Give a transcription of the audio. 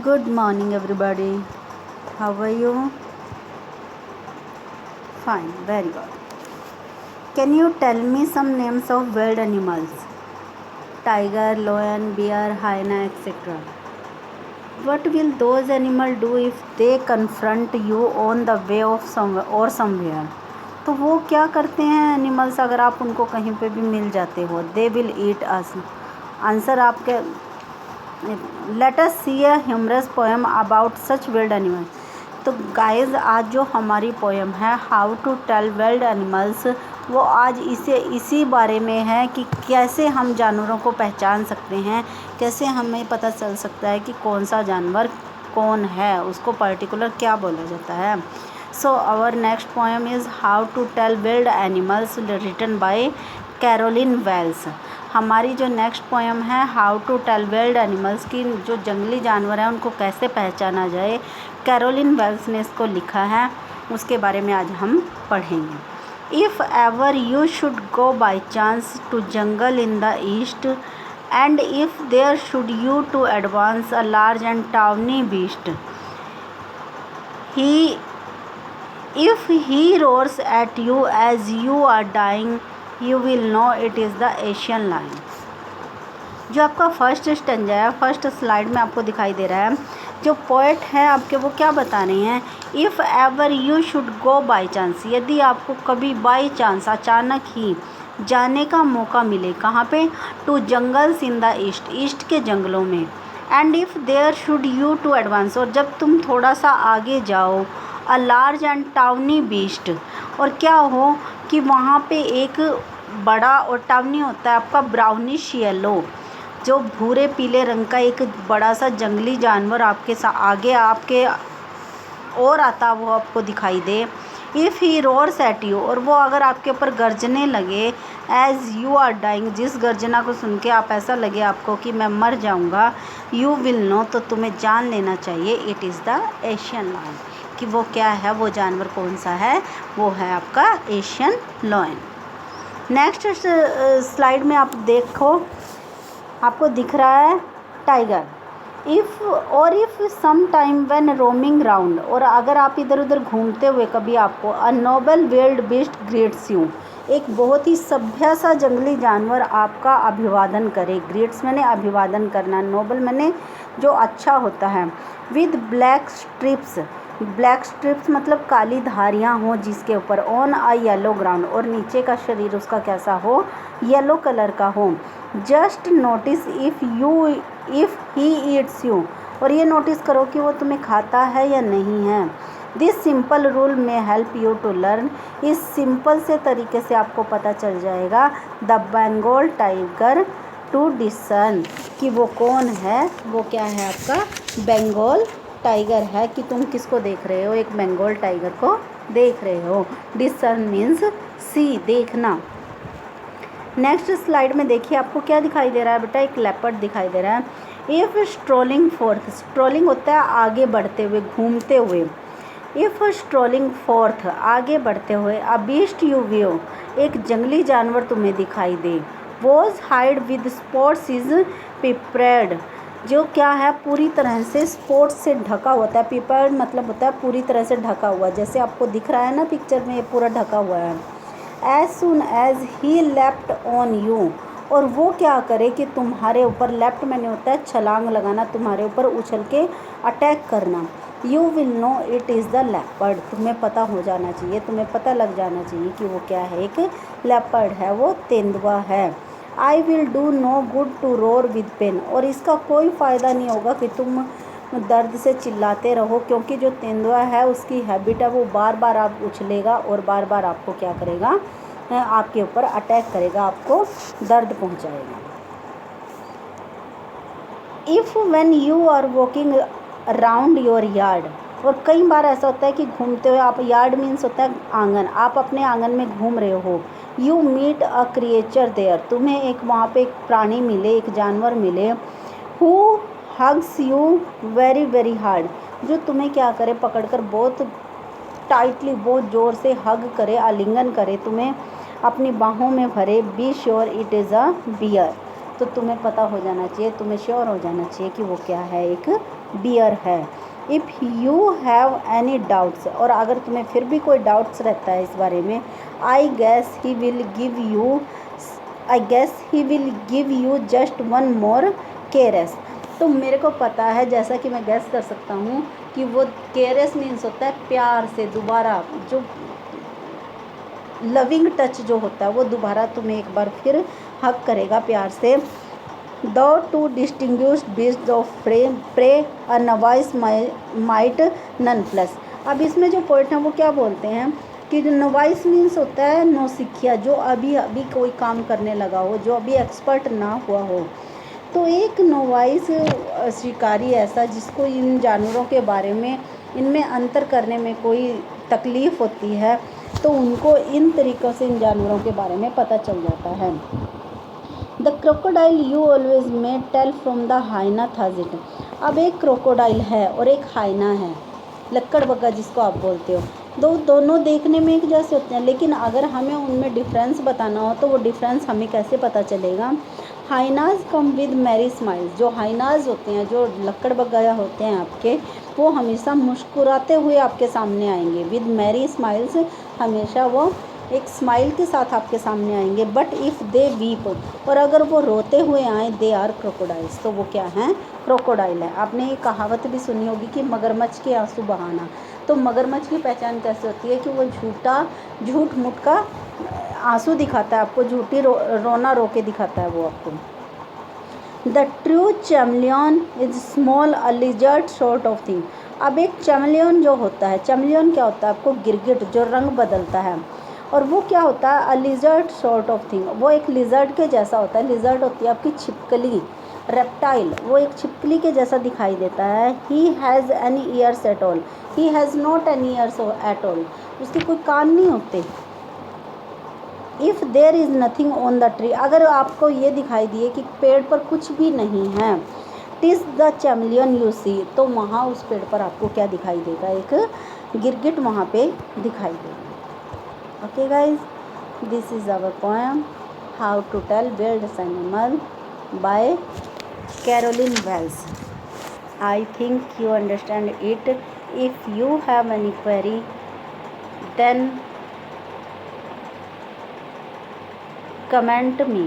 Good morning, everybody. How are you? Fine, very good. Can you tell me some names of wild animals? Tiger, lion, bear, hyena, etc. What will those animals do if they confront you on the way of somewhere? तो वो क्या करते हैं animals अगर आप उनको कहीं पे भी मिल जाते हो? They will eat us. Answer आपके let us see a humorous poem about such wild animals. तो गाइस आज जो हमारी पोएम है how to tell wild animals वो आज इसी बारे में है कि कैसे हम जानवरों को पहचान सकते हैं, कैसे हमें पता चल सकता है कि कौन सा जानवर कौन है, उसको पर्टिकुलर क्या बोला जाता है. So our next poem is how to tell wild animals written by Carolyn Wells. हमारी जो नेक्स्ट पोएम है how to tell wild animals की जो जंगली जानवर हैं उनको कैसे पहचाना जाए, कैरोलिन वेल्स ने इसको लिखा है, उसके बारे में आज हम पढ़ेंगे. If ever you should go by chance to jungle in the east and if there should you to advance a large and tawny beast if he roars at you as you are dying you will know it is the Asian lion. जो आपका first stanza है first slide में आपको दिखाई दे रहा है, जो poet है आपके वो क्या बता रहे हैं. If ever you should go by chance, यदि आपको कभी बाई चांस अचानक ही जाने का मौका मिले, कहाँ पे, to jungles in the east के जंगलों में, and if there should you to advance, और जब तुम थोड़ा सा आगे जाओ, a large and tawny beast, और क्या हो कि वहाँ पे एक बड़ा और टाउनी होता है आपका ब्राउनिश येलो, जो भूरे पीले रंग का एक बड़ा सा जंगली जानवर आपके आगे आपके और आता वो आपको दिखाई दे. If he roars at you, और वो अगर आपके ऊपर गर्जने लगे, एज यू आर डाइंग, जिस गर्जना को सुन के आप ऐसा लगे आपको कि मैं मर जाऊंगा, यू विल नो, तो तुम्हें जान लेना चाहिए it is the Asian lion, कि वो क्या है, वो जानवर कौन सा है, वो है आपका एशियन लायन. नेक्स्ट स्लाइड में आप देखो, आपको दिख रहा है tiger. If some time when roaming round, और अगर आप इधर उधर घूमते हुए कभी आपको a noble wild beast greets you, एक बहुत ही सभ्य सा जंगली जानवर आपका अभिवादन करे. ग्रीट्स मैंने अभिवादन करना, नोबल मैंने जो अच्छा होता है. विद ब्लैक स्ट्रिप्स मतलब काली धारियाँ हों जिसके ऊपर, ऑन अ येलो ग्राउंड, और नीचे का शरीर उसका कैसा हो, येलो कलर का हो. Just notice if he eats you, और ये नोटिस करो कि वो तुम्हें खाता है या नहीं है. This simple rule may help you to learn, इस सिंपल से तरीके से आपको पता चल जाएगा the Bengal tiger to discern, कि वो कौन है, वो क्या है आपका बंगाल टाइगर है, कि तुम किसको देख रहे हो, एक बंगाल टाइगर को देख रहे हो. डिसर्न मीन्स सी, देखना. नेक्स्ट स्लाइड में देखिए आपको क्या दिखाई दे रहा है बेटा, एक लेपर्ड दिखाई दे रहा है. इफ़ स्ट्रोलिंग फोर्थ, स्ट्रोलिंग होता है आगे बढ़ते हुए, घूमते हुए. इफ़ स्ट्रोलिंग फोर्थ, आगे बढ़ते हुए, अ बीस्ट यू व्यू, एक जंगली जानवर तुम्हें दिखाई दे. Was hide with spots is prepared, जो क्या है पूरी तरह से स्पॉट्स से ढका होता है. प्रिपेयर्ड मतलब होता है पूरी तरह से ढका हुआ, जैसे आपको दिख रहा है ना पिक्चर में, ये पूरा ढका हुआ है. As soon as he leapt on you, और वो क्या करे कि तुम्हारे ऊपर, लेफ्ट मैंने होता है छलांग लगाना, तुम्हारे ऊपर उछल के अटैक करना. You will know it is the leopard, तुम्हें पता हो जाना चाहिए, तुम्हें पता लग जाना चाहिए कि वो क्या है, एक लेपर्ड है, वो तेंदुआ है. I will do no good to roar with pain, और इसका कोई फ़ायदा नहीं होगा कि तुम दर्द से चिल्लाते रहो, क्योंकि जो तेंदुआ है उसकी हैबिट है वो बार बार आप उछलेगा और बार बार आपको क्या करेगा, आपके ऊपर अटैक करेगा, आपको दर्द पहुंचाएगा. If when you are walking around your yard, और कई बार ऐसा होता है कि घूमते हुए आप, यार्ड मीन्स होता है आंगन, आप अपने आंगन में घूम रहे हो. You meet a creature there, तुम्हें एक वहाँ पे एक प्राणी मिले, एक जानवर मिले. Who hugs you very very hard, जो तुम्हें क्या करे, पकड़कर बहुत टाइटली, बहुत ज़ोर से हग करे, आलिंगन करे, तुम्हें अपनी बाहों में भरे. Be sure it is a bear, तो तुम्हें पता हो जाना चाहिए, तुम्हें श्योर हो जाना चाहिए कि वो क्या है, एक बियर है। If you have any doubts, और अगर तुम्हें फिर भी कोई डाउट्स रहता है इस बारे में, I guess he will give you just one more caress. तो मेरे को पता है, जैसा कि मैं गैस कर सकता हूँ कि वो केयरस मीन्स होता है प्यार से दोबारा, जो लविंग टच जो होता है वो दोबारा तुम्हें एक बार फिर हक करेगा प्यार से। Though to distinguish beast of prey a novice might nonplus. अब इसमें जो पॉइंट है वो क्या बोलते हैं कि जो नवाइस मीन्स होता है नौसिखिया, जो अभी अभी कोई काम करने लगा हो, जो अभी एक्सपर्ट ना हुआ हो। तो एक नोवाइस शिकारी ऐसा जिसको इन जानवरों के बारे में, इनमें अंतर करने में कोई तकलीफ़ होती है, तो उनको इन तरीक़ों से इन जानवरों के बारे में पता चल जाता है। The crocodile you always may tell from the hyena थाजिट। अब एक क्रोकोडाइल है और एक हाइना है, लक्कड़बग्गा जिसको आप बोलते हो। दोनों देखने में एक जैसे होते हैं, लेकिन अगर हमें उनमें डिफरेंस बताना हो तो वो डिफरेंस हमें कैसे पता चलेगा। Hyenas come with merry smiles. जो हाइनाज होते हैं, जो लक्कड़बग्गा होते हैं आपके, वो हमेशा मुस्कुराते हुए आपके सामने आएंगे। विद मैरी स्माइल्स, हमेशा वो एक स्माइल के साथ आपके सामने आएंगे। बट इफ़ दे वीप, और अगर वो रोते हुए आए, दे आर क्रोकोडाइल्स, तो वो क्या हैं, क्रोकोडाइल है। आपने ये कहावत भी सुनी होगी कि मगरमच्छ के आंसू बहाना। तो मगरमच्छ की पहचान कैसे होती है कि वो झूठ मूठ का आंसू दिखाता है आपको, रोना रो के दिखाता है वो आपको। The true chameleon is small a lizard sort of thing. अब एक चैमलियन जो होता है, चैमलियन क्या होता है आपको, गिरगिट जो रंग बदलता है, और वो क्या होता है, अ लिजर्ड सॉर्ट ऑफ थिंग, वो एक लिजर्ड के जैसा होता है। लिजर्ड होती है आपकी छिपकली, रेप्टाइल, वो एक छिपकली के जैसा दिखाई देता है। He has any years at all, he has not any years at all, उसके कोई कान नहीं होते। If there is nothing on the tree, अगर आपको ये दिखाई दिए कि पेड़ पर कुछ भी नहीं है, टिस द चैमलियन यू सी, तो वहाँ उस पेड़ पर आपको क्या दिखाई देगा, एक गिरगिट वहाँ पे दिखाई देगा। Okay guys, this is our poem how to tell wild animal by Carolyn Wells. I think you understand it. If you have any query, then comment me.